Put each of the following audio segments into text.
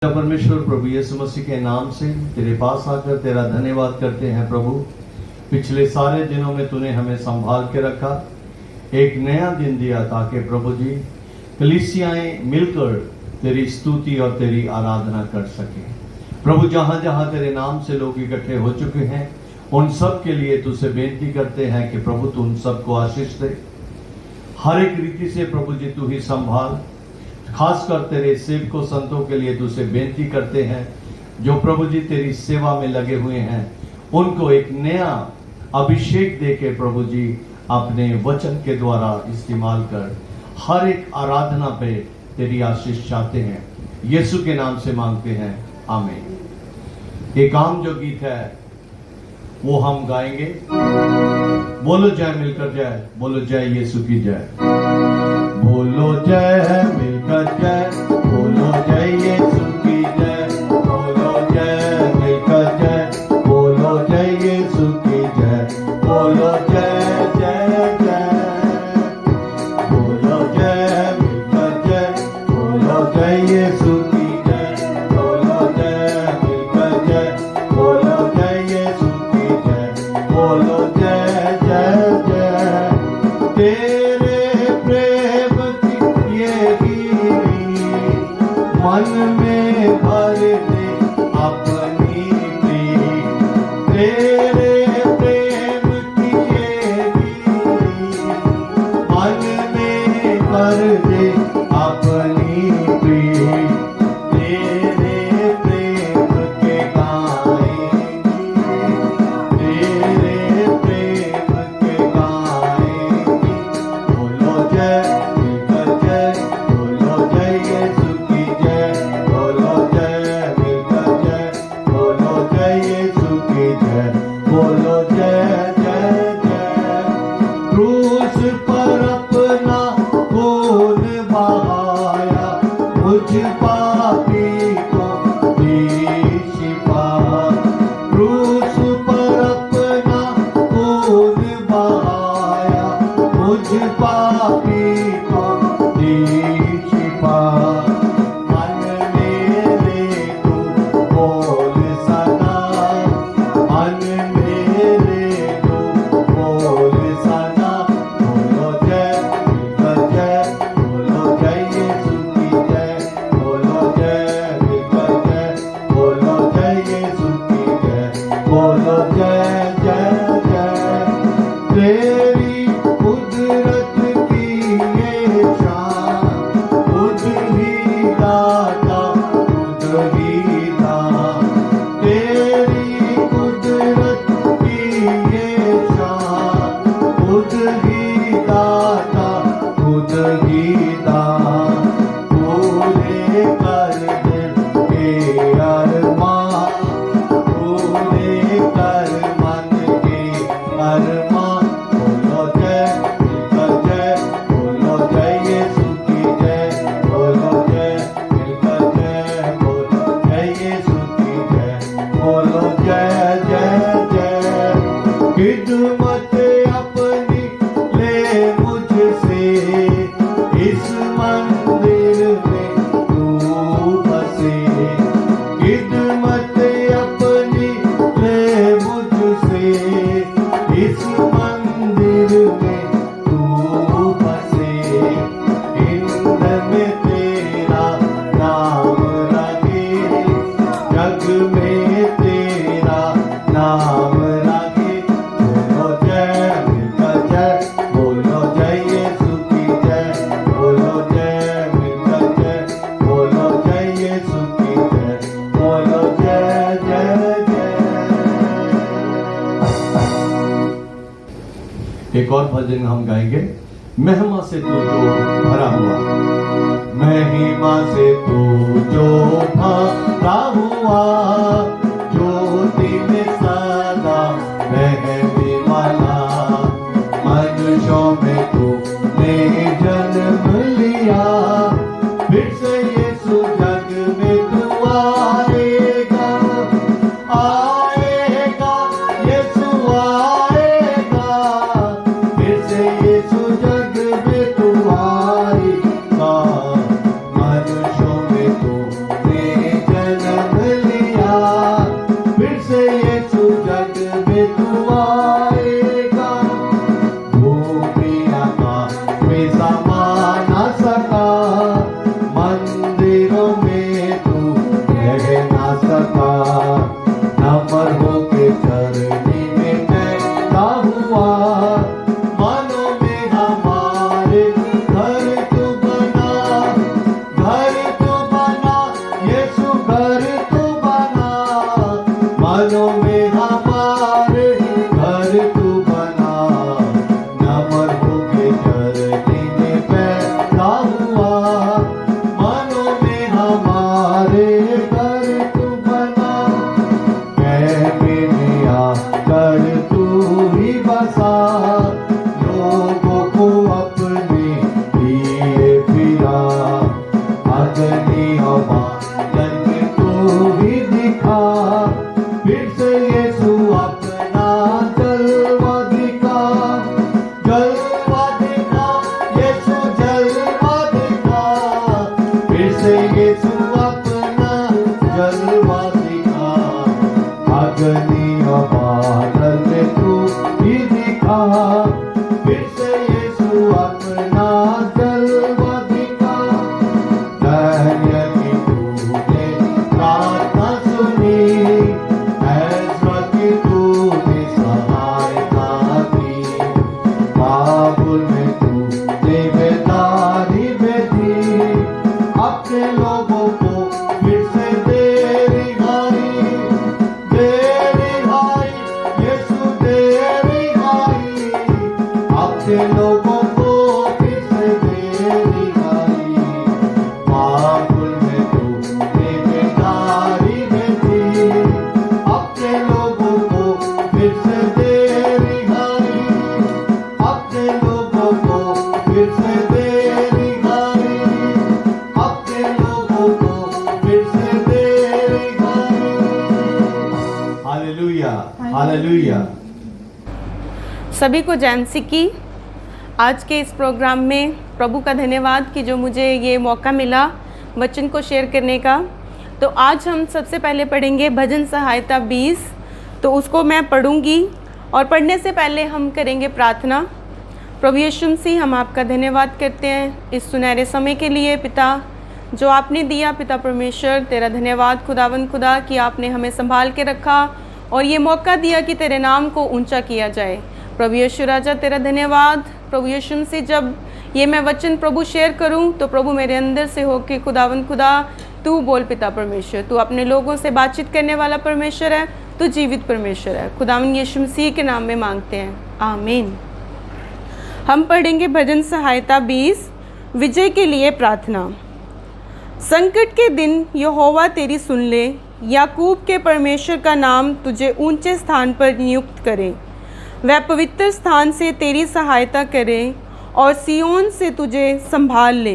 परमेश्वर प्रभु यीशु मसीह के नाम से तेरे पास आकर तेरा धन्यवाद करते हैं प्रभु। पिछले सारे दिनों में तूने हमें संभाल के रखा, एक नया दिन दिया ताकि प्रभु जी कलीसियाएं मिलकर तेरी स्तुति और तेरी आराधना कर सके। प्रभु जहां जहां तेरे नाम से लोग इकट्ठे हो चुके हैं उन सब के लिए तुझसे बेनती करते हैं कि प्रभु तू उन सबको आशीष दे। हर एक रीति से प्रभु जी तू ही संभाल। खासकर तेरे सेवकों संतों के लिए तुझसे बेनती करते हैं जो प्रभु जी तेरी सेवा में लगे हुए हैं, उनको एक नया अभिषेक देके प्रभु जी अपने वचन के द्वारा इस्तेमाल कर हर एक आराधना पे तेरी आशीष चाहते हैं। यीशु के नाम से मांगते हैं, आमीन। एक आम जो गीत है वो हम गाएंगे। बोलो जय, मिलकर जय। बोलो जय यीशु की जय। बोलो जय मिलकर जय। बोलो जय यीशु की जय। बोलो जय मिलकर जय। बोलो जय यीशु की जय। बोलो जय जय जय। बोलो जय मिलकर जय। बोलो जय यीशु की जय। बोलो जय मिलकर जय। बोलो जय यीशु की जय। बोलो जय जय जय। तेरे प्रेम मन में भर दे अपनी प्रीत। तेरे प्रेम की ये मन में भर दे अपनी प्रीत। तेरे प्रेम के गाएंगे, तेरे प्रेम के गाएंगे। बोलो जय मिलकर जय। बोलो जय यीशु की जय। बोलो जय मिलकर जय। बोलो जय यीशु की जय। बोलो जय जय जय। क्रूस पर अपना खून बहाया, मुझ पापी को दी शिफा। क्रूस पर अपना खून बहाया, मुझ पापी को दी शिफा। मन मेरे तू बोल सदा, मन मेरे तू बोल सदा। बोलो जय मिलकर जय। बोलो जय यीशु की जय। बोलो जय मिलकर जय। बोलो जय यीशु की जय। बोलो जय जय जय। तेरी कुदरत की ये शान, खुद ही दाता खुद ही दान। तेरी कुदरत की ये शान, खुद ही दाता खुद ही दान। पूरे कर दे के अरमान, पूरे कर मन के अरमान। बोलो जय मिलकर जय। बोलो जय यीशु की जय। बोलो जय मिलकर जय। बोलो जय यीशु की जय। बोलो जय जय जय। खिदमत अपनी ले मुझसे, इस मंदिर में तू बसे। खिदमत अपनी ले मुझसे, इस मंदिर में तू बसे। हिंद में तेरा नाम लगे, जग में तेरा नाम लगे। बोलो जय मिलकर जय। बोलो जय यीशु की जय। बोलो जय मिलकर जय। बोलो जय यीशु की जय। बोलो जय जय जय। एक और भजन हम गाएंगे। महिमा से तू जो भरा हुआ। महिमा से तू जो भरा हुआ, ज्योति में सदा रहने वाला। मनुष्यों में तूने जन्म लिया, फिर से यीशु जग में तू आएगा। आएगा यीशु आएगा, फिर से यीशु जग में तू आएगा। मनुष्यों में तूने मानो में हमारे घर तू बना, न प्रभु के चरनी में पैदा हुआ। मानो में हमारे घर तू बना, कहने में आकर तू ही बसा, लोगों को अपने लिए फिरा। अग्नि और बादल में तू ही दिखा, फिर से यीशु अपना जलवा दिखा। जलवा दिखा यीशु, जलवा दिखा, फिर से यीशु अपना जलवा दिखा। अग्नि और बादल में तू ही दिखा, फिर से यीशु अपना जलवा दिखा। धन्य की तूने प्रार्थना सुनी, ऐसा कि तूने सहायता दी। बाबुल में तूने बेदारी भेजी, अपने लोगों को फिर से दे रिहाई। दे रिहाई यीशु, दे रिहाई, अपने लोगों को फिर से दे रिहाई। बाबुल में तूने बेदारी भेजी, अपने लोगों को फिर से दे रिहाई। अपने लोगों को फिर से दे रिहाई, अपने लोगों को फिर से दे रिहाई। Hallelujah, hallelujah. सभी को जैनसी की आज के इस प्रोग्राम में प्रभु का धन्यवाद कि जो मुझे ये मौका मिला वचन को शेयर करने का। तो आज हम सबसे पहले पढ़ेंगे भजन सहायता 20। तो उसको मैं पढ़ूंगी और पढ़ने से पहले हम करेंगे प्रार्थना। प्रभु यीशु मसीह, हम आपका धन्यवाद करते हैं इस सुनहरे समय के लिए पिता जो आपने दिया। पिता परमेश्वर, तेरा धन्यवाद खुदावंद खुदा कि आपने हमें संभाल के रखा और ये मौका दिया कि तेरे नाम को ऊंचा किया जाए। प्रभु यीशु राजा, तेरा धन्यवाद। प्रभु यीशु मसीह, जब ये मैं वचन प्रभु शेयर करूं तो प्रभु मेरे अंदर से हो के खुदावंद खुदा तू बोल। पिता परमेश्वर, तू अपने लोगों से बातचीत करने वाला परमेश्वर है, तू जीवित परमेश्वर है। खुदावंद यीशु मसीह के नाम में मांगते हैं, आमीन। हम पढ़ेंगे भजन सहायता 20, विजय के लिए प्रार्थना। संकट के दिन यहोवा तेरी सुन ले, याकूब के परमेश्वर का नाम तुझे ऊंचे स्थान पर नियुक्त करे। वह पवित्र स्थान से तेरी सहायता करे और सियोन से तुझे संभाल ले।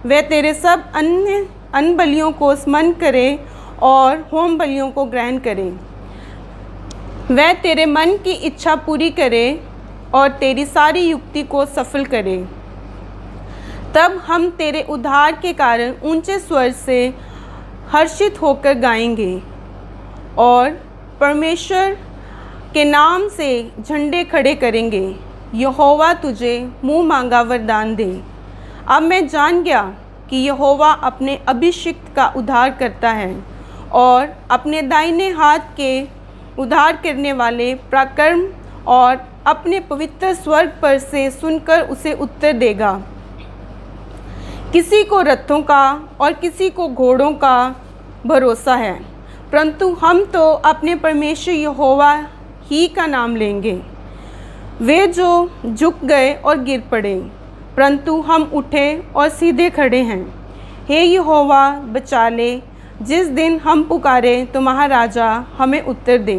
वह तेरे सब अन्य बलियों को स्मरण करे और होम बलियों को ग्रहण करे। वह तेरे मन की इच्छा पूरी करे और तेरी सारी युक्ति को सफल करे। तब हम तेरे उद्धार के कारण ऊंचे स्वर से हर्षित होकर गाएंगे और परमेश्वर के नाम से झंडे खड़े करेंगे। यहोवा तुझे मुँह मांगा वरदान दे। अब मैं जान गया कि यहोवा अपने अभिषिक्त का उद्धार करता है और अपने दाहिने हाथ के उद्धार करने वाले पराक्रम और अपने पवित्र स्वर्ग पर से सुनकर उसे उत्तर देगा। किसी को रथों का और किसी को घोड़ों का भरोसा है, परंतु हम तो अपने परमेश्वर यहोवा ही का नाम लेंगे। वे जो झुक गए और गिर पड़े, परंतु हम उठे और सीधे खड़े हैं। हे यहोवा बचा ले, जिस दिन हम पुकारे तो महाराजा हमें उत्तर दे।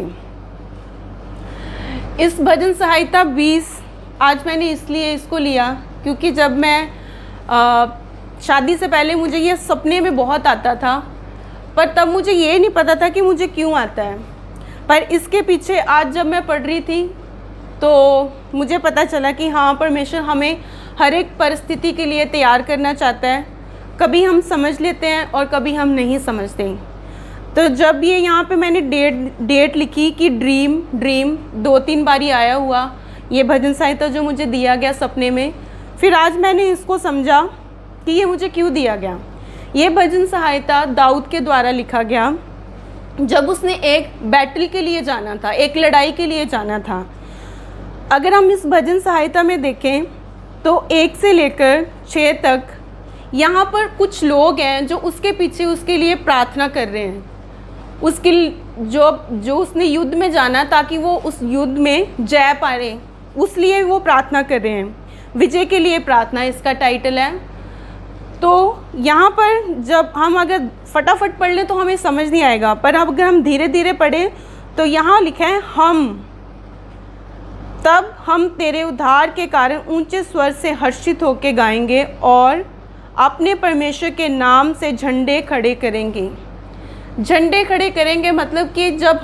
इस भजन सहायता 20 आज मैंने इसलिए इसको लिया क्योंकि जब मैं शादी से पहले मुझे ये सपने में बहुत आता था, पर तब मुझे ये नहीं पता था कि मुझे क्यों आता है। पर इसके पीछे आज जब मैं पढ़ रही थी तो मुझे पता चला कि हाँ, परमेश्वर हमें हर एक परिस्थिति के लिए तैयार करना चाहता है। कभी हम समझ लेते हैं और कभी हम नहीं समझते। तो जब ये यहाँ पे मैंने डेट लिखी कि ड्रीम 2-3 बारी आया हुआ ये भजन सहायता जो मुझे दिया गया सपने में, फिर आज मैंने इसको समझा कि ये मुझे क्यों दिया गया। ये भजन सहायता दाऊद के द्वारा लिखा गया जब उसने एक बैटल के लिए जाना था, एक लड़ाई के लिए जाना था। अगर हम इस भजन सहायता में देखें तो 1 से लेकर 6 तक यहाँ पर कुछ लोग हैं जो उसके पीछे उसके लिए प्रार्थना कर रहे हैं, जो उसने युद्ध में जाना ताकि वो उस युद्ध में जय पाए, उसलिए वो प्रार्थना कर रहे हैं। विजय के लिए प्रार्थना इसका टाइटल है। तो यहाँ पर जब हम अगर फटाफट पढ़ लें तो हमें समझ नहीं आएगा, पर अब अगर हम धीरे धीरे पढ़ें तो यहाँ लिखा है तब हम तेरे उद्धार के कारण ऊंचे स्वर से हर्षित होकर गाएंगे और अपने परमेश्वर के नाम से झंडे खड़े करेंगे। झंडे खड़े करेंगे मतलब कि जब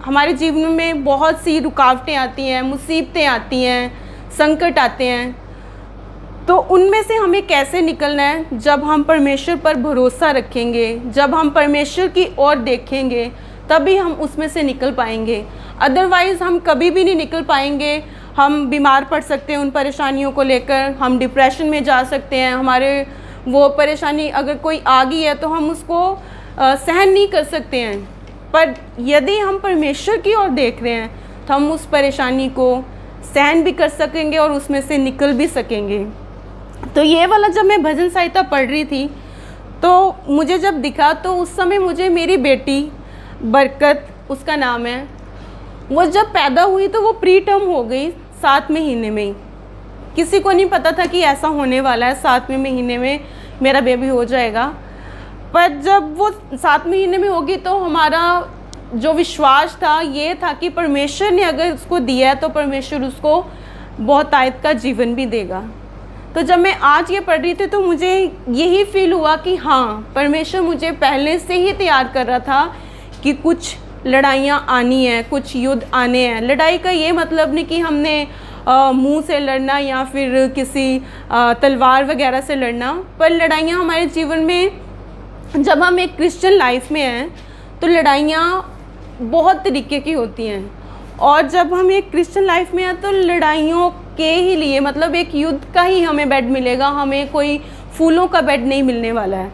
हमारे जीवन में बहुत सी रुकावटें आती हैं, मुसीबतें आती हैं, संकट आते हैं, तो उनमें से हमें कैसे निकलना है? जब हम परमेश्वर पर भरोसा रखेंगे, जब हम परमेश्वर की ओर देखेंगे, तभी हम उसमें से निकल पाएंगे। अदरवाइज़ हम कभी भी नहीं निकल पाएंगे। हम बीमार पड़ सकते हैं उन परेशानियों को लेकर, हम डिप्रेशन में जा सकते हैं। हमारे वो परेशानी अगर कोई आ गई है तो हम उसको सहन नहीं कर सकते हैं। पर यदि हम परमेश्वर की ओर देख रहे हैं तो हम उस परेशानी को सहन भी कर सकेंगे और उसमें से निकल भी सकेंगे। तो ये वाला जब मैं भजन संहिता पढ़ रही थी तो मुझे जब दिखा तो उस समय मुझे मेरी बेटी बरकत, उसका नाम है, वो जब पैदा हुई तो वो प्री टर्म हो गई 7 महीने में ही। किसी को नहीं पता था कि ऐसा होने वाला है, 7वें महीने में मेरा बेबी हो जाएगा। पर जब वो 7 महीने में होगी तो हमारा जो विश्वास था ये था कि परमेश्वर ने अगर उसको दिया है तो परमेश्वर उसको बहुतायत का जीवन भी देगा। तो जब मैं आज ये पढ़ रही थी तो मुझे यही फील हुआ कि हाँ, परमेश्वर मुझे पहले से ही तैयार कर रहा था कि कुछ लड़ाइयाँ आनी हैं, कुछ युद्ध आने हैं। लड़ाई का ये मतलब नहीं कि हमने मुंह से लड़ना या फिर किसी तलवार वगैरह से लड़ना, पर लड़ाइयाँ हमारे जीवन में, जब हम एक क्रिश्चियन लाइफ में हैं तो लड़ाइयाँ बहुत तरीके की होती हैं। और जब हम एक क्रिश्चियन लाइफ में हैं तो लड़ाइयों के ही लिए, मतलब एक युद्ध का ही हमें बेड मिलेगा, हमें कोई फूलों का बेड नहीं मिलने वाला है।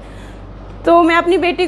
तो मैं अपनी बेटी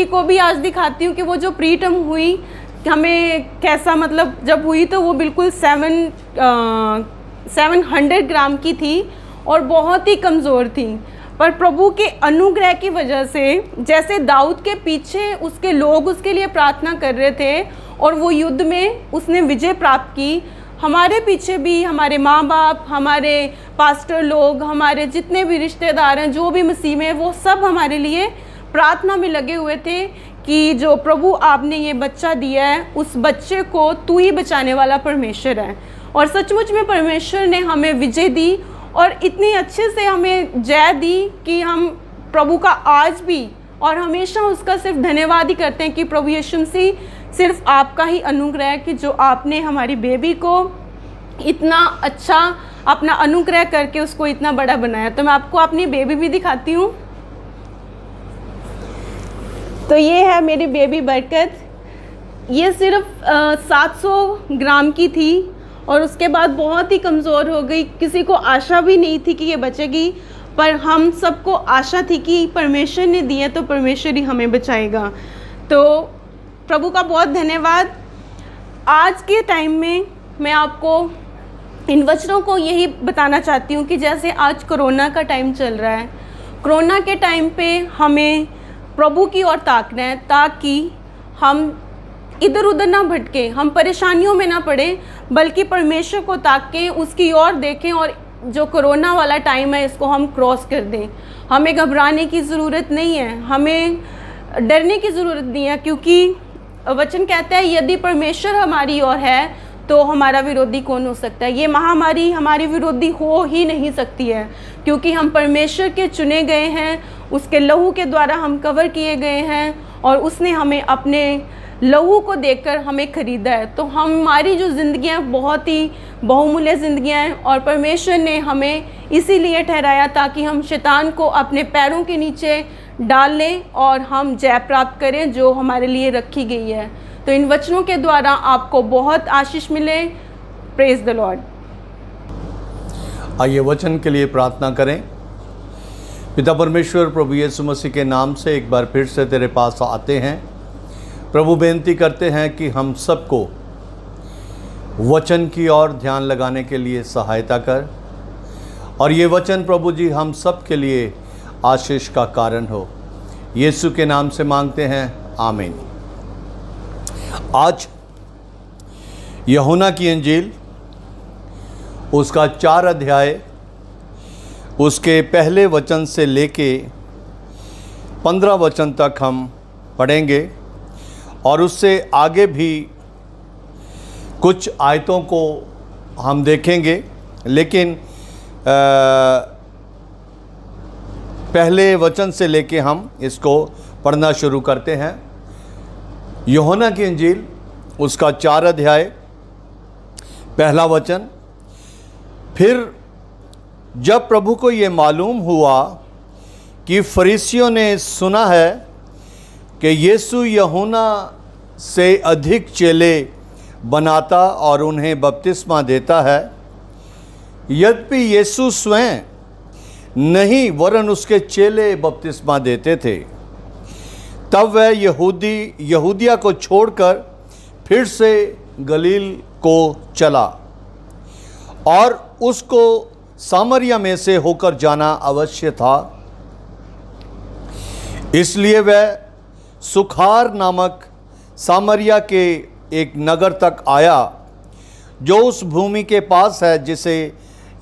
को भी आज दिखाती हूँ कि वो जो प्री टर्म हुई हमें कैसा, मतलब जब हुई तो वो बिल्कुल 700 ग्राम की थी और बहुत ही कमज़ोर थी। पर प्रभु के अनुग्रह की वजह से, जैसे दाऊद के पीछे उसके लोग उसके लिए प्रार्थना कर रहे थे और वो युद्ध में उसने विजय प्राप्त की, हमारे पीछे भी हमारे माँ बाप, हमारे पास्टर लोग, हमारे जितने भी रिश्तेदार हैं, जो भी मसीह में, वो सब हमारे लिए प्रार्थना में लगे हुए थे कि जो प्रभु आपने ये बच्चा दिया है, उस बच्चे को तू ही बचाने वाला परमेश्वर है। और सचमुच में परमेश्वर ने हमें विजय दी और इतनी अच्छे से हमें जय दी कि हम प्रभु का आज भी और हमेशा उसका सिर्फ धन्यवाद ही करते हैं कि प्रभु यीशु मसीह, सिर्फ आपका ही अनुग्रह है कि जो आपने हमारी बेबी को इतना अच्छा अपना अनुग्रह करके उसको इतना बड़ा बनाया। तो मैं आपको अपनी बेबी भी दिखाती हूँ। तो ये है मेरी बेबी बरकत। ये सिर्फ 700 ग्राम की थी और उसके बाद बहुत ही कमज़ोर हो गई। किसी को आशा भी नहीं थी कि ये बचेगी, पर हम सबको आशा थी कि परमेश्वर ने दिया तो परमेश्वर ही हमें बचाएगा। तो प्रभु का बहुत धन्यवाद। आज के टाइम में मैं आपको इन वचनों को यही बताना चाहती हूँ कि जैसे आज कोरोना का टाइम चल रहा है, कोरोना के टाइम पे हमें प्रभु की ओर ताकना है ताकि हम इधर उधर ना भटके, हम परेशानियों में ना पड़े, बल्कि परमेश्वर को ताकें, उसकी ओर देखें और जो कोरोना वाला टाइम है इसको हम क्रॉस कर दें। हमें घबराने की ज़रूरत नहीं है, हमें डरने की ज़रूरत नहीं है, क्योंकि वचन कहता है यदि परमेश्वर हमारी ओर है तो हमारा विरोधी कौन हो सकता है। ये महामारी हमारी विरोधी हो ही नहीं सकती है, क्योंकि हम परमेश्वर के चुने गए हैं, उसके लहू के द्वारा हम कवर किए गए हैं और उसने हमें अपने लहू को देकर हमें ख़रीदा है। तो हमारी जो ज़िंदगियाँ बहुत ही बहुमूल्य ज़िंदगियाँ हैं और परमेश्वर ने हमें इसीलिए ठहराया ताकि हम शैतान को अपने पैरों के नीचे डाल लें और हम जय प्राप्त करें जो हमारे लिए रखी गई है। तो इन वचनों के द्वारा आपको बहुत आशीष मिले। Praise the Lord. आइए वचन के लिए प्रार्थना करें। पिता परमेश्वर, प्रभु यीशु मसीह के नाम से एक बार फिर से तेरे पास आते हैं। प्रभु बेनती करते हैं कि हम सबको वचन की ओर ध्यान लगाने के लिए सहायता कर और ये वचन प्रभु जी हम सब के लिए आशीष का कारण हो। यीशु के नाम से मांगते हैं, आमीन। आज यूहन्ना की इंजील उसका 4 अध्याय उसके पहले वचन से लेके 15 वचन तक हम पढ़ेंगे और उससे आगे भी कुछ आयतों को हम देखेंगे, लेकिन पहले वचन से लेके हम इसको पढ़ना शुरू करते हैं। यूहन्ना की इंजील उसका 4 अध्याय पहला वचन। फिर जब प्रभु को ये मालूम हुआ कि फरीसियों ने सुना है कि यीशु यूहन्ना से अधिक चेले बनाता और उन्हें बपतिस्मा देता है, यद्यपि यीशु स्वयं नहीं वरन उसके चेले बपतिस्मा देते थे, तब वह यहूदिया को छोड़कर फिर से गलील को चला और उसको सामरिया में से होकर जाना अवश्य था। इसलिए वह सुखार नामक सामरिया के एक नगर तक आया जो उस भूमि के पास है जिसे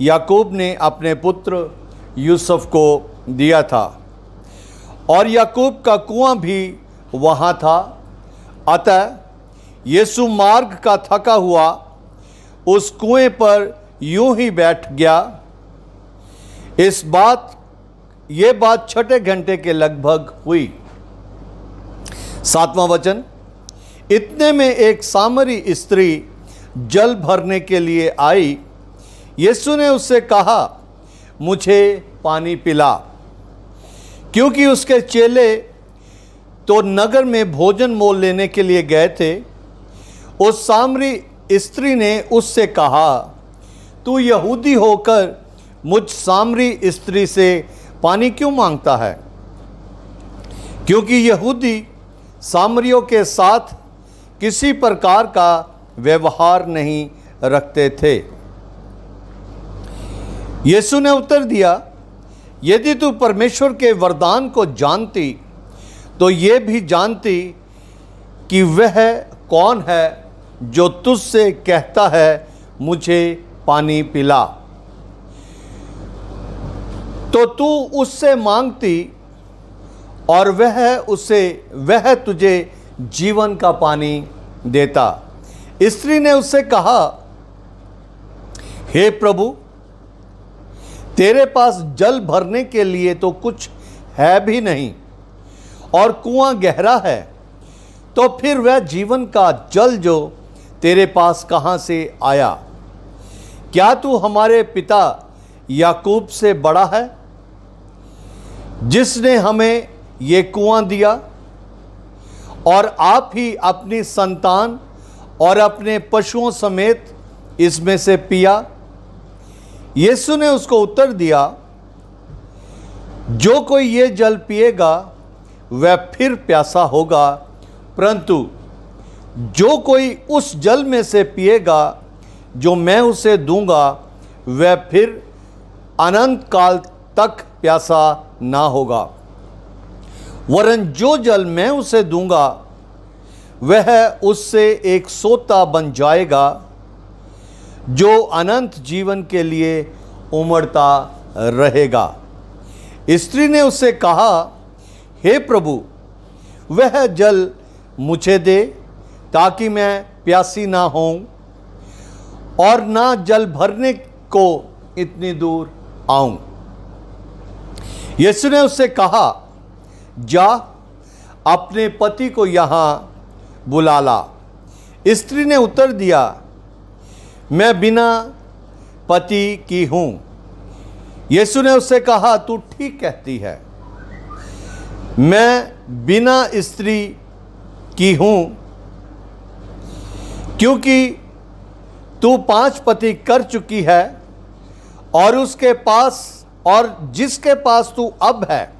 याकूब ने अपने पुत्र यूसुफ को दिया था, और याकूब का कुआं भी वहाँ था। अतः यीशु मार्ग का थका हुआ उस कुएं पर यूं ही बैठ गया। ये बात 6 घंटे के लगभग हुई। 7वां वचन। इतने में एक सामरी स्त्री जल भरने के लिए आई। यीशु ने उससे कहा, मुझे पानी पिला, क्योंकि उसके चेले तो नगर में भोजन मोल लेने के लिए गए थे। उस सामरी स्त्री ने उससे कहा, तू यहूदी होकर मुझ सामरी स्त्री से पानी क्यों मांगता है? क्योंकि यहूदी सामरियों के साथ किसी प्रकार का व्यवहार नहीं रखते थे। यीशु ने उत्तर दिया, यदि तू परमेश्वर के वरदान को जानती तो ये भी जानती कि वह कौन है जो तुझसे कहता है मुझे पानी पिला, तो तू उससे मांगती और वह तुझे जीवन का पानी देता। स्त्री ने उससे कहा, हे प्रभु, तेरे पास जल भरने के लिए तो कुछ है भी नहीं और कुआं गहरा है, तो फिर वह जीवन का जल जो तेरे पास कहाँ से आया? क्या तू हमारे पिता याकूब से बड़ा है, जिसने हमें ये कुआं दिया, और आप ही अपनी संतान और अपने पशुओं समेत इसमें से पिया? यीशु ने उसको उत्तर दिया, जो कोई ये जल पिएगा वह फिर प्यासा होगा, परंतु जो कोई उस जल में से पिएगा जो मैं उसे दूंगा वह फिर अनंत काल तक प्यासा ना होगा, वरन जो जल मैं उसे दूंगा वह उससे एक सोता बन जाएगा जो अनंत जीवन के लिए उमड़ता रहेगा। स्त्री ने उससे कहा, हे प्रभु, वह जल मुझे दे ताकि मैं प्यासी ना होऊं और ना जल भरने को इतनी दूर आऊं। यीशु ने उससे कहा, जा अपने पति को यहाँ बुला ला। स्त्री ने उत्तर दिया, मैं बिना पति की हूँ। यीशु ने उससे कहा, तू ठीक कहती है, मैं बिना स्त्री की हूँ, क्योंकि तू 5 पति कर चुकी है और जिसके पास तू अब है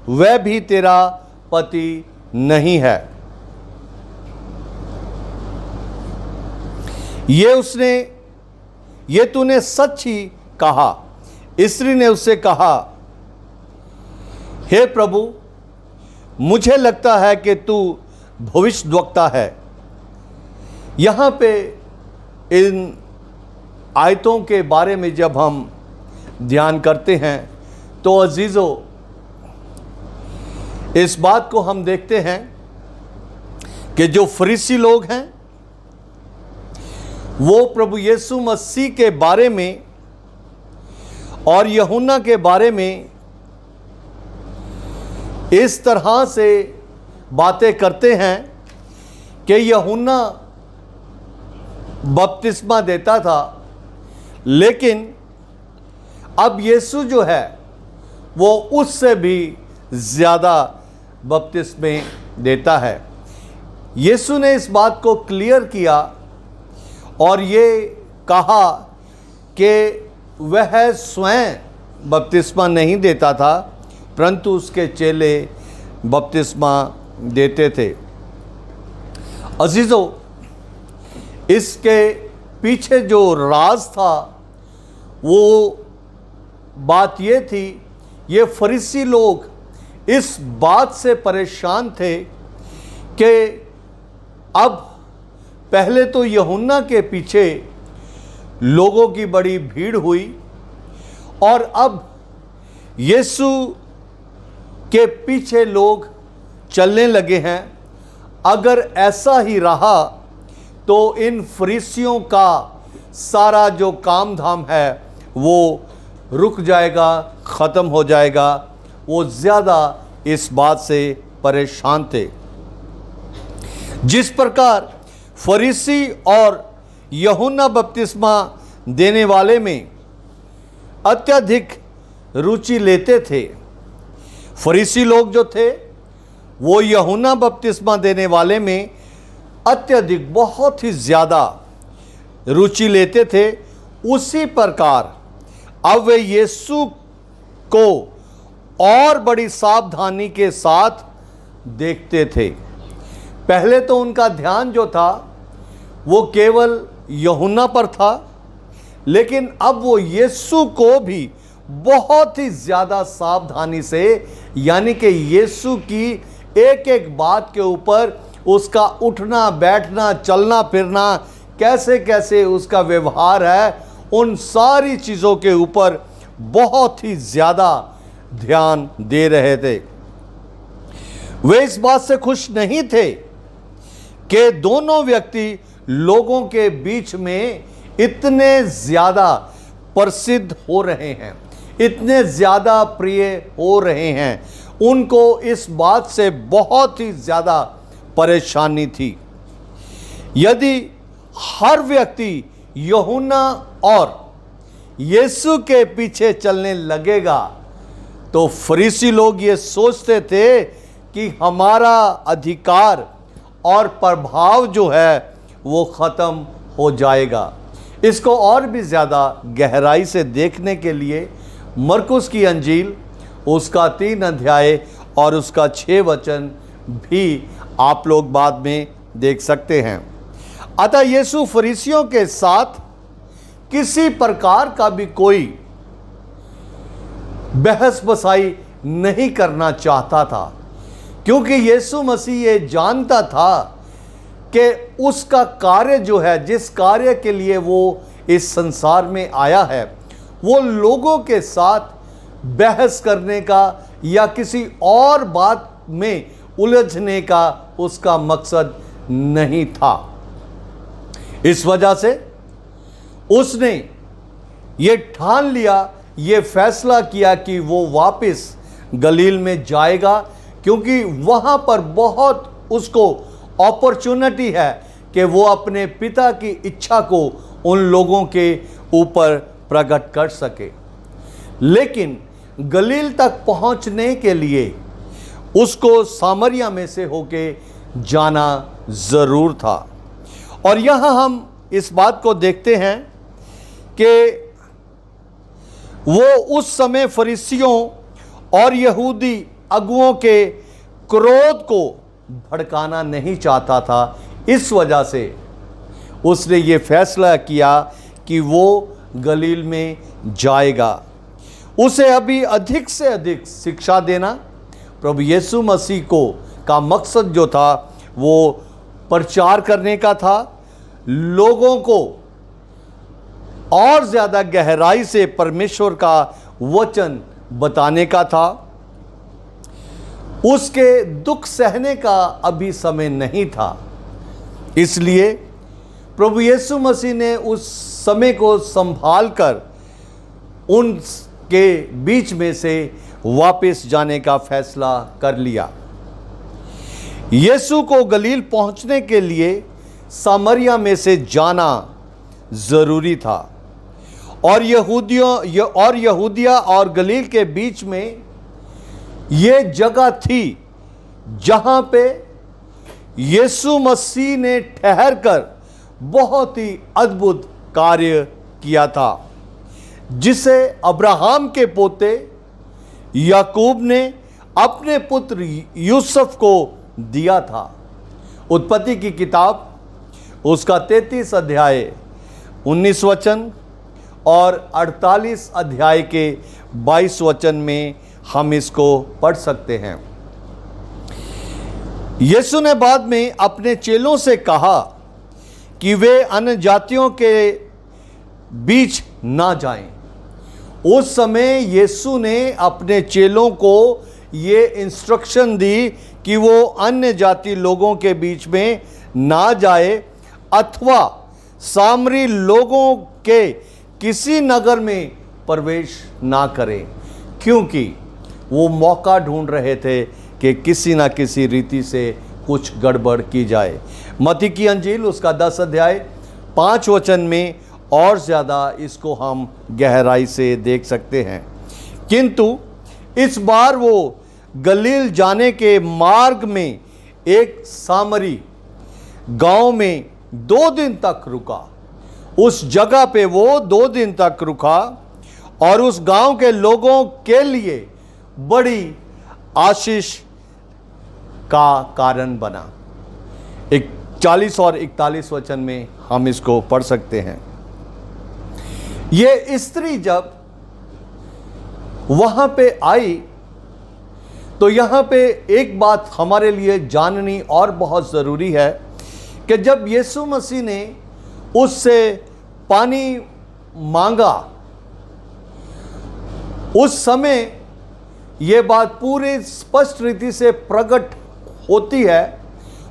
वह भी तेरा पति नहीं है। ये तूने सच ही कहा। स्त्री ने उससे कहा, हे प्रभु, मुझे लगता है कि तू भविष्यद्वक्ता है। यहाँ पे इन आयतों के बारे में जब हम ध्यान करते हैं तो अजीज़ों, इस बात को हम देखते हैं कि जो फरीसी लोग हैं वो प्रभु यीशु मसीह के बारे में और यूहन्ना के बारे में इस तरह से बातें करते हैं कि यूहन्ना बपतिस्मा देता था, लेकिन अब यीशु जो है वो उससे भी ज़्यादा बपतिस्मे देता है। यीशु ने इस बात को क्लियर किया और ये कहा कि वह स्वयं बपतिस्मा नहीं देता था, परंतु उसके चेले बपतिस्मा देते थे। अजीज़ों, इसके पीछे जो राज था वो बात ये थी, ये फरीसी लोग इस बात से परेशान थे कि अब पहले तो यूहन्ना के पीछे लोगों की बड़ी भीड़ हुई और अब यीशु के पीछे लोग चलने लगे हैं। अगर ऐसा ही रहा तो इन फरीसियों का सारा जो काम धाम है वो रुक जाएगा, ख़त्म हो जाएगा। वो ज़्यादा इस बात से परेशान थे। जिस प्रकार फरीसी और यूहन्ना बपतिस्मा देने वाले में अत्यधिक रुचि लेते थे, फरीसी लोग जो थे वो यूहन्ना बपतिस्मा देने वाले में अत्यधिक बहुत ही ज़्यादा रुचि लेते थे, उसी प्रकार अब वे यीशु को और बड़ी सावधानी के साथ देखते थे। पहले तो उनका ध्यान जो था वो केवल यूहन्ना पर था, लेकिन अब वो यीशु को भी बहुत ही ज़्यादा सावधानी से, यानी कि यीशु की एक एक बात के ऊपर उसका उठना बैठना चलना फिरना कैसे कैसे उसका व्यवहार है, उन सारी चीज़ों के ऊपर बहुत ही ज़्यादा ध्यान दे रहे थे। वे इस बात से खुश नहीं थे कि दोनों व्यक्ति लोगों के बीच में इतने ज़्यादा प्रसिद्ध हो रहे हैं, इतने ज़्यादा प्रिय हो रहे हैं। उनको इस बात से बहुत ही ज़्यादा परेशानी थी। यदि हर व्यक्ति यूहन्ना और यीशु के पीछे चलने लगेगा तो फरीसी लोग ये सोचते थे कि हमारा अधिकार और प्रभाव जो है वो ख़त्म हो जाएगा। इसको और भी ज़्यादा गहराई से देखने के लिए मरकुस की अंजील उसका 3 अध्याय और उसका 6 वचन भी आप लोग बाद में देख सकते हैं। अतः यीशु फरीसियों के साथ किसी प्रकार का भी कोई बहस बसाई नहीं करना चाहता था, क्योंकि यीशु मसीह ये जानता था कि उसका कार्य जो है, जिस कार्य के लिए वो इस संसार में आया है, वो लोगों के साथ बहस करने का या किसी और बात में उलझने का उसका मकसद नहीं था। इस वजह से उसने ये ठान लिया, ये फैसला किया कि वो वापस गलील में जाएगा, क्योंकि वहाँ पर बहुत उसको अपॉर्चुनिटी है कि वो अपने पिता की इच्छा को उन लोगों के ऊपर प्रकट कर सके। लेकिन गलील तक पहुँचने के लिए उसको सामरिया में से होके जाना ज़रूर था। और यहाँ हम इस बात को देखते हैं कि वो उस समय फरीसियों और यहूदी अगुओं के क्रोध को भड़काना नहीं चाहता था। इस वजह से उसने ये फैसला किया कि वो गलील में जाएगा। उसे अभी अधिक से अधिक शिक्षा देना, प्रभु यीशु मसीह को का मकसद जो था वो प्रचार करने का था, लोगों को और ज्यादा गहराई से परमेश्वर का वचन बताने का था। उसके दुख सहने का अभी समय नहीं था, इसलिए प्रभु यीशु मसीह ने उस समय को संभाल कर उनके बीच में से वापस जाने का फैसला कर लिया। यीशु को गलील पहुंचने के लिए सामरिया में से जाना जरूरी था, और यहूदिया और गलील के बीच में ये जगह थी जहां पे यीशु मसीह ने ठहर कर बहुत ही अद्भुत कार्य किया था, जिसे अब्राहम के पोते याकूब ने अपने पुत्र यूसुफ को दिया था। उत्पत्ति की किताब उसका 33 अध्याय 19 वचन और 48 अध्याय के 22 वचन में हम इसको पढ़ सकते हैं। यीशु ने बाद में अपने चेलों से कहा कि वे अन्य जातियों के बीच ना जाएं। उस समय यीशु ने अपने चेलों को ये इंस्ट्रक्शन दी कि वो अन्य जाति लोगों के बीच में ना जाए अथवा सामरी लोगों के किसी नगर में प्रवेश ना करें, क्योंकि वो मौका ढूंढ रहे थे कि किसी ना किसी रीति से कुछ गड़बड़ की जाए। मत्ती की अंजील उसका 10 अध्याय 5 वचन में और ज़्यादा इसको हम गहराई से देख सकते हैं। किंतु इस बार वो गलील जाने के मार्ग में एक सामरी गांव में 2 दिन तक रुका। उस जगह पे वो 2 दिन तक रुका और उस गांव के लोगों के लिए बड़ी आशीष का कारण बना। 40 और 41 वचन में हम इसको पढ़ सकते हैं। ये स्त्री जब वहां पे आई तो यहां पे एक बात हमारे लिए जाननी और बहुत ज़रूरी है कि जब यीशु मसीह ने उससे पानी मांगा, उस समय यह बात पूरी स्पष्ट रीति से प्रकट होती है।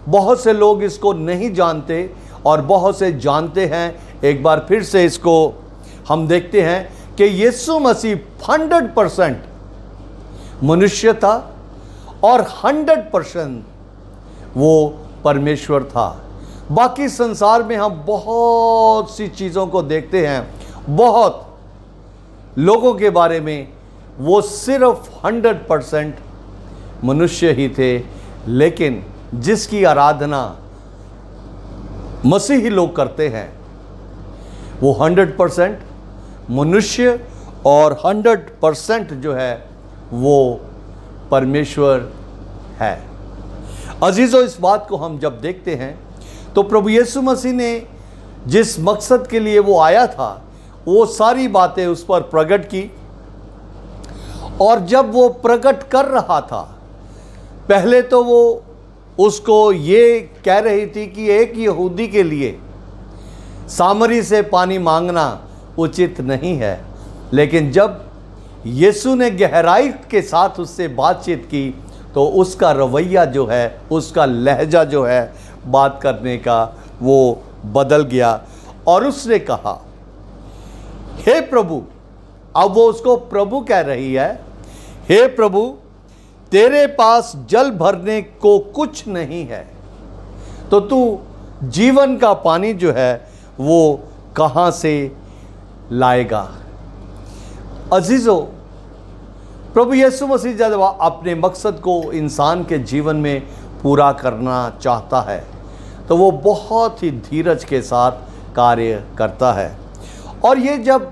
बहुत से लोग इसको नहीं जानते और बहुत से जानते हैं। एक बार फिर से इसको हम देखते हैं कि यीशु मसीह 100% मनुष्य था और 100% वो परमेश्वर था। बाकी संसार में हम बहुत सी चीज़ों को देखते हैं, बहुत लोगों के बारे में वो सिर्फ 100% मनुष्य ही थे, लेकिन जिसकी आराधना मसीही लोग करते हैं वो 100% मनुष्य और 100% जो है वो परमेश्वर है। अजीज़ों, इस बात को हम जब देखते हैं तो प्रभु यीशु मसीह ने जिस मकसद के लिए वो आया था वो सारी बातें उस पर प्रकट की। और जब वो प्रकट कर रहा था, पहले तो वो उसको ये कह रही थी कि एक यहूदी के लिए सामरी से पानी मांगना उचित नहीं है, लेकिन जब यीशु ने गहराई के साथ उससे बातचीत की तो उसका रवैया जो है, उसका लहजा जो है बात करने का, वो बदल गया और उसने कहा, हे प्रभु। अब वो उसको प्रभु कह रही है, हे प्रभु, तेरे पास जल भरने को कुछ नहीं है, तो तू जीवन का पानी जो है वो कहाँ से लाएगा। अजीज़ों, प्रभु यीशु मसीह जब अपने मकसद को इंसान के जीवन में पूरा करना चाहता है तो वो बहुत ही धीरज के साथ कार्य करता है। और ये जब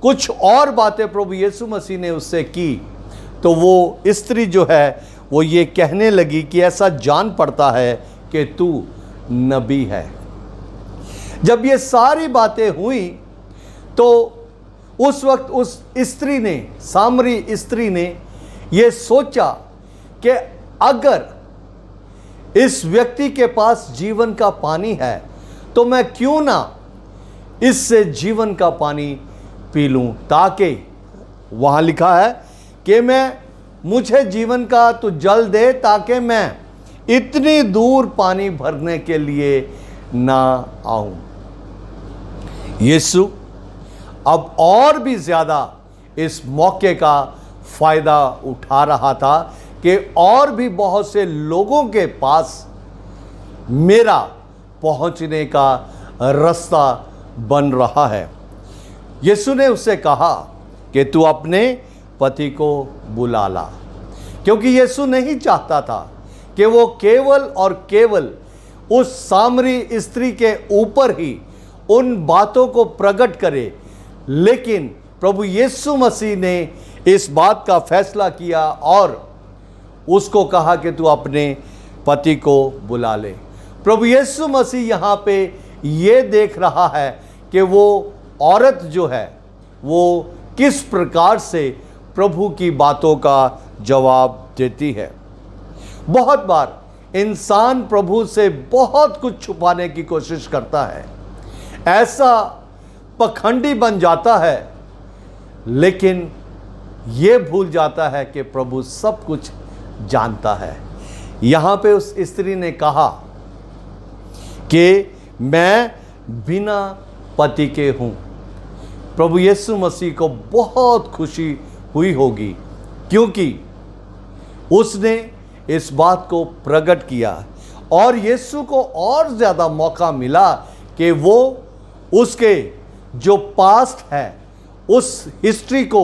कुछ और बातें प्रभु यीशु मसीह ने उससे की तो वो स्त्री जो है वो ये कहने लगी कि ऐसा जान पड़ता है कि तू नबी है। जब ये सारी बातें हुई तो उस वक्त उस स्त्री ने, सामरी स्त्री ने ये सोचा कि अगर इस व्यक्ति के पास जीवन का पानी है तो मैं क्यों ना इससे जीवन का पानी पी लूं, ताकि वहां लिखा है कि मुझे जीवन का तू जल दे, ताकि मैं इतनी दूर पानी भरने के लिए ना आऊं। यीशु अब और भी ज्यादा इस मौके का फायदा उठा रहा था कि और भी बहुत से लोगों के पास मेरा पहुंचने का रास्ता बन रहा है। यीशु ने उससे कहा कि तू अपने पति को बुला ला, क्योंकि यीशु नहीं चाहता था कि वो केवल और केवल उस सामरी स्त्री के ऊपर ही उन बातों को प्रकट करे, लेकिन प्रभु यीशु मसीह ने इस बात का फैसला किया और उसको कहा कि तू अपने पति को बुला ले। प्रभु यीशु मसीह यहाँ पे ये देख रहा है कि वो औरत जो है वो किस प्रकार से प्रभु की बातों का जवाब देती है। बहुत बार इंसान प्रभु से बहुत कुछ छुपाने की कोशिश करता है, ऐसा पखंडी बन जाता है, लेकिन ये भूल जाता है कि प्रभु सब कुछ जानता है। यहाँ पे उस स्त्री ने कहा कि मैं बिना पति के हूँ। प्रभु यीशु मसीह को बहुत खुशी हुई होगी, क्योंकि उसने इस बात को प्रकट किया और यीशु को और ज़्यादा मौका मिला कि वो उसके जो पास्ट है उस हिस्ट्री को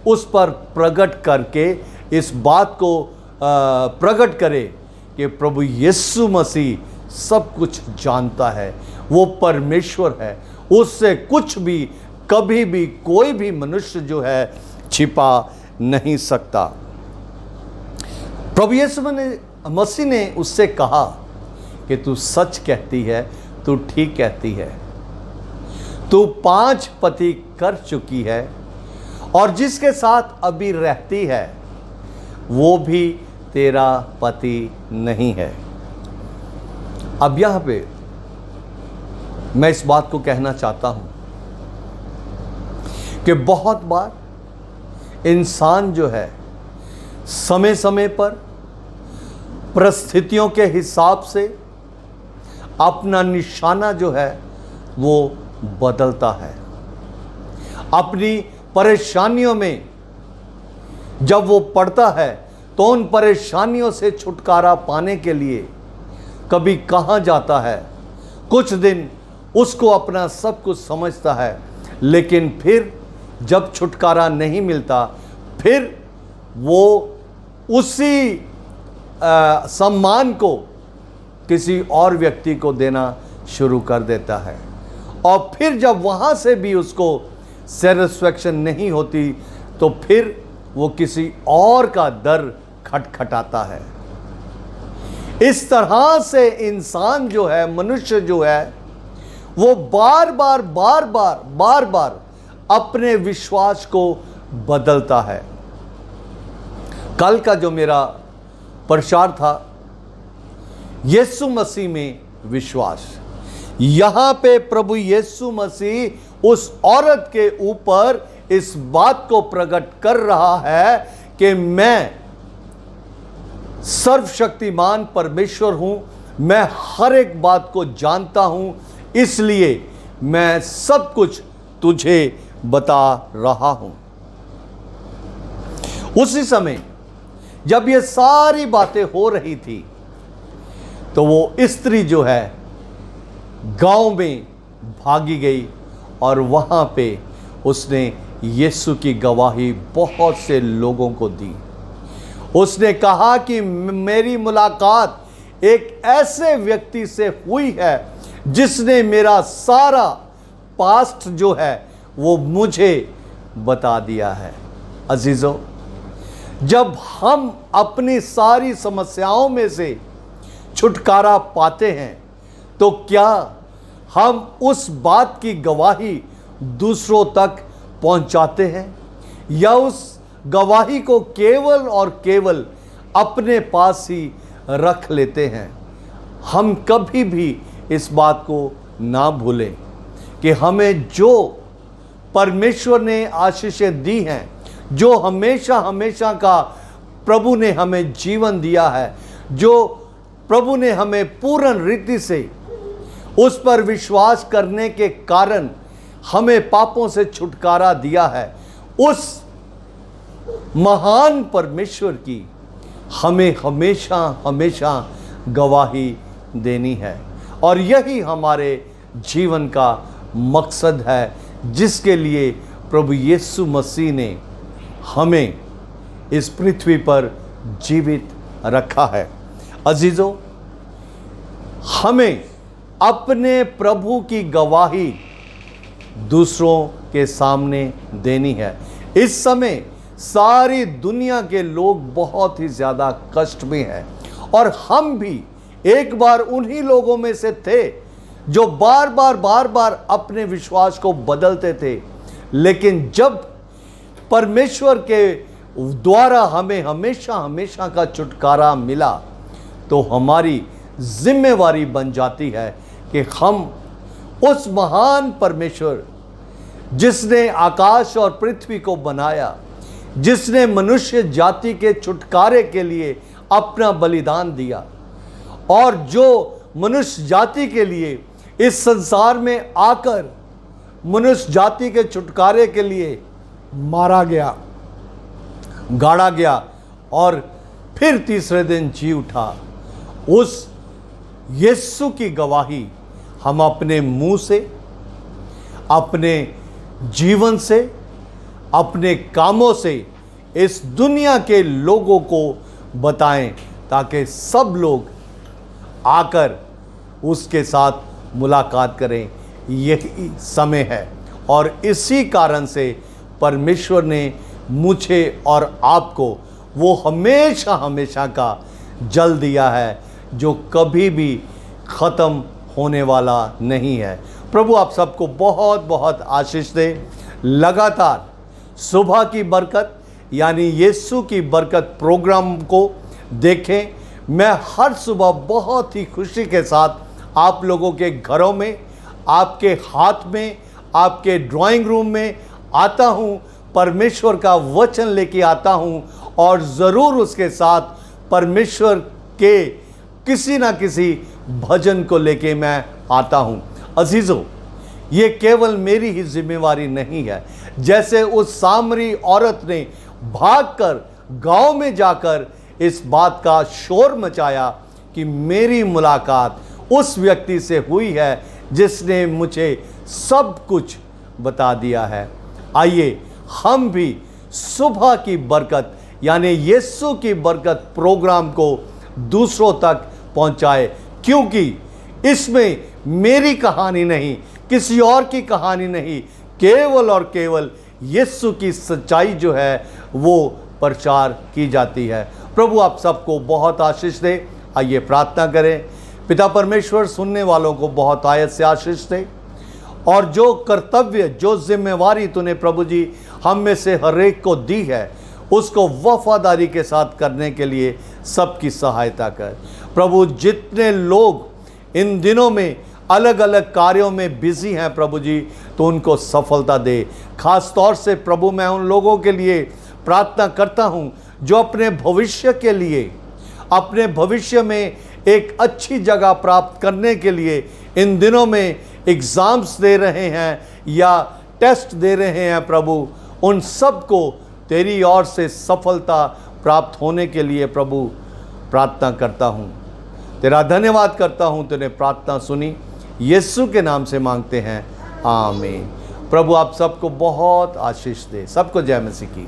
उस पर प्रकट करके इस बात को प्रकट करे कि प्रभु यीशु मसीह सब कुछ जानता है, वो परमेश्वर है, उससे कुछ भी कभी भी कोई भी मनुष्य जो है छिपा नहीं सकता। प्रभु यीशु मसीह ने उससे कहा कि तू सच कहती है, तू ठीक कहती है, तू 5 पति कर चुकी है और जिसके साथ अभी रहती है वो भी तेरा पति नहीं है। अब यहाँ पे मैं इस बात को कहना चाहता हूँ कि बहुत बार इंसान जो है समय समय पर परिस्थितियों के हिसाब से अपना निशाना जो है वो बदलता है। अपनी परेशानियों में जब वो पड़ता है तो उन परेशानियों से छुटकारा पाने के लिए कभी कहाँ जाता है, कुछ दिन उसको अपना सब कुछ समझता है, लेकिन फिर जब छुटकारा नहीं मिलता फिर वो उसी सम्मान को किसी और व्यक्ति को देना शुरू कर देता है और फिर जब वहाँ से भी उसको सेटिस्फैक्शन नहीं होती तो फिर वो किसी और का दर खटखटाता है। इस तरह से इंसान जो है, मनुष्य जो है, वो बार बार अपने विश्वास को बदलता है। कल का जो मेरा प्रचार था यीशु मसीह में विश्वास, यहाँ पे प्रभु यीशु मसीह उस औरत के ऊपर इस बात को प्रकट कर रहा है कि मैं सर्वशक्तिमान परमेश्वर हूं, मैं हर एक बात को जानता हूं, इसलिए मैं सब कुछ तुझे बता रहा हूं। उसी समय जब ये सारी बातें हो रही थी तो वो स्त्री जो है गांव में भागी गई और वहां पे उसने यीशु की गवाही बहुत से लोगों को दी। उसने कहा कि मेरी मुलाकात एक ऐसे व्यक्ति से हुई है जिसने मेरा सारा पास्ट जो है वो मुझे बता दिया है। अजीजों, जब हम अपनी सारी समस्याओं में से छुटकारा पाते हैं तो क्या हम उस बात की गवाही दूसरों तक पहुंचाते हैं या उस गवाही को केवल और केवल अपने पास ही रख लेते हैं? हम कभी भी इस बात को ना भूलें कि हमें जो परमेश्वर ने आशीषें दी हैं, जो हमेशा हमेशा का प्रभु ने हमें जीवन दिया है, जो प्रभु ने हमें पूर्ण रीति से उस पर विश्वास करने के कारण हमें पापों से छुटकारा दिया है, उस महान परमेश्वर की हमें हमेशा हमेशा गवाही देनी है। और यही हमारे जीवन का मकसद है, जिसके लिए प्रभु यीशु मसीह ने हमें इस पृथ्वी पर जीवित रखा है। अजीजों, हमें अपने प्रभु की गवाही दूसरों के सामने देनी है। इस समय सारी दुनिया के लोग बहुत ही ज़्यादा कष्ट में हैं, और हम भी एक बार उन्हीं लोगों में से थे जो बार बार अपने विश्वास को बदलते थे। लेकिन जब परमेश्वर के द्वारा हमें हमेशा हमेशा का छुटकारा मिला, तो हमारी जिम्मेवारी बन जाती है कि हम उस महान परमेश्वर जिसने आकाश और पृथ्वी को बनाया, जिसने मनुष्य जाति के छुटकारे के लिए अपना बलिदान दिया, और जो मनुष्य जाति के लिए इस संसार में आकर मनुष्य जाति के छुटकारे के लिए मारा गया, गाड़ा गया और फिर तीसरे दिन जी उठा, उस यीशु की गवाही हम अपने मुंह से, अपने जीवन से, अपने कामों से इस दुनिया के लोगों को बताएं, ताकि सब लोग आकर उसके साथ मुलाकात करें। यही समय है, और इसी कारण से परमेश्वर ने मुझे और आपको वो हमेशा हमेशा का जल दिया है, जो कभी भी ख़त्म होने वाला नहीं है। प्रभु आप सबको बहुत बहुत आशीष दे। लगातार सुबह की बरकत यानी यीशु की बरकत प्रोग्राम को देखें। मैं हर सुबह बहुत ही खुशी के साथ आप लोगों के घरों में, आपके हाथ में, आपके ड्राइंग रूम में आता हूँ, परमेश्वर का वचन लेके आता हूँ, और ज़रूर उसके साथ परमेश्वर के किसी ना किसी भजन को लेके मैं आता हूँ। अजीज़ों, ये केवल मेरी ही जिम्मेवारी नहीं है। जैसे उस सामरी औरत ने भागकर गांव में जाकर इस बात का शोर मचाया कि मेरी मुलाकात उस व्यक्ति से हुई है जिसने मुझे सब कुछ बता दिया है। आइए हम भी सुबह की बरकत यानी यीशु की बरकत प्रोग्राम को दूसरों तक पहुंचाए, क्योंकि इसमें मेरी कहानी नहीं, किसी और की कहानी नहीं, केवल और केवल यीशु की सच्चाई जो है वो प्रचार की जाती है। प्रभु आप सबको बहुत आशीष दे। आइए प्रार्थना करें। पिता परमेश्वर, सुनने वालों को बहुत आयत से आशीष दे, और जो कर्तव्य, जो जिम्मेवारी तूने प्रभु जी हम में से हर एक को दी है, उसको वफादारी के साथ करने के लिए सबकी सहायता कर। प्रभु, जितने लोग इन दिनों में अलग अलग कार्यों में बिजी हैं प्रभु जी, तो उनको सफलता दे। खास तौर से प्रभु मैं उन लोगों के लिए प्रार्थना करता हूं जो अपने भविष्य के लिए, अपने भविष्य में एक अच्छी जगह प्राप्त करने के लिए इन दिनों में एग्ज़ाम्स दे रहे हैं या टेस्ट दे रहे हैं। प्रभु, उन सब को तेरी ओर से सफलता प्राप्त होने के लिए प्रभु प्रार्थना करता हूँ। तेरा धन्यवाद करता हूँ, तूने प्रार्थना सुनी। यीशु के नाम से मांगते हैं, आमीन। प्रभु आप सबको बहुत आशीष दे। सबको जय मसीह की।